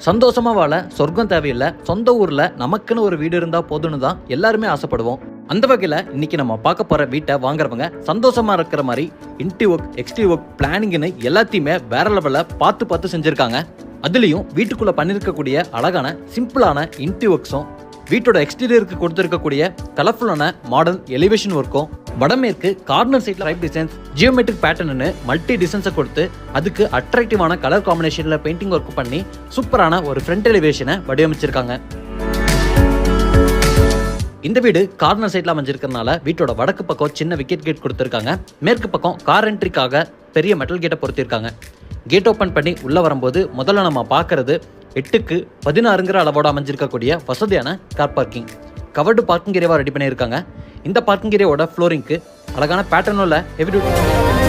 சந்தோஷமா வாழ சொர்க்கம் தேவையில்லை, சொந்த ஊர்ல நமக்குன்னு ஒரு வீடு இருந்தா போதும்னு தான் எல்லாருமே ஆசைப்படுவோம். அந்த வகையில் இன்னைக்கு நம்ம பார்க்க போற வீட்டை வாங்குறவங்க சந்தோஷமா இருக்கிற மாதிரி இன்டி ஒர்க், எக்ஸ்டி ஒர்க், பிளானிங்னு எல்லாத்தையுமே வேற லெவலில் பார்த்து செஞ்சிருக்காங்க. அதுலயும் வீட்டுக்குள்ள பண்ணிருக்கக்கூடிய அழகான சிம்பிளான இன்டி ஒர்க்ஸும் வீட்டோட எக்ஸ்டீரியருக்கு கொடுத்திருக்கக்கூடிய கலர்ஃபுல்லான மாடர்ன் எலிவேஷன் ஒர்க்கும் வடமேற்கு கார்னர் சைட்ல right designs, geometric pattern multi டிசைன்ஸை கொடுத்து அதுக்கு அட்ராக்டிவான கலர் காம்பினேஷன்ல பெயிண்டிங் ஒர்க் பண்ணி சூப்பரான ஒரு ஃப்ரண்ட் எலிவேஷனை வடிவமைச்சிருக்காங்க. இந்த வீடு கார்னர் சைட்ல அமைஞ்சிருக்கிறதுனால வீட்டோட வடக்கு பக்கம் சின்ன விக்கெட் கேட் கொடுத்திருக்காங்க. மேற்கு பக்கம் கார் என்ட்ரிக்காக பெரிய மெட்டல் கேட்டை பொருத்திருக்காங்க. கேட் ஓப்பன் பண்ணி உள்ள வரும்போது முதல்ல நம்ம பார்க்கறது 8க்கு 16 அளவோட அமைஞ்சிருக்கக்கூடிய வசதியான கார் பார்க்கிங். கவர்டு பார்க்கிங் ஏரியாவா ரெடி பண்ணியிருக்காங்க. இந்த பார்க்கிங் ஏரியாவோட ஃப்ளோரிங்க்கு அழகான பேட்டர்னுள்ள ஹெவி டியூட்டி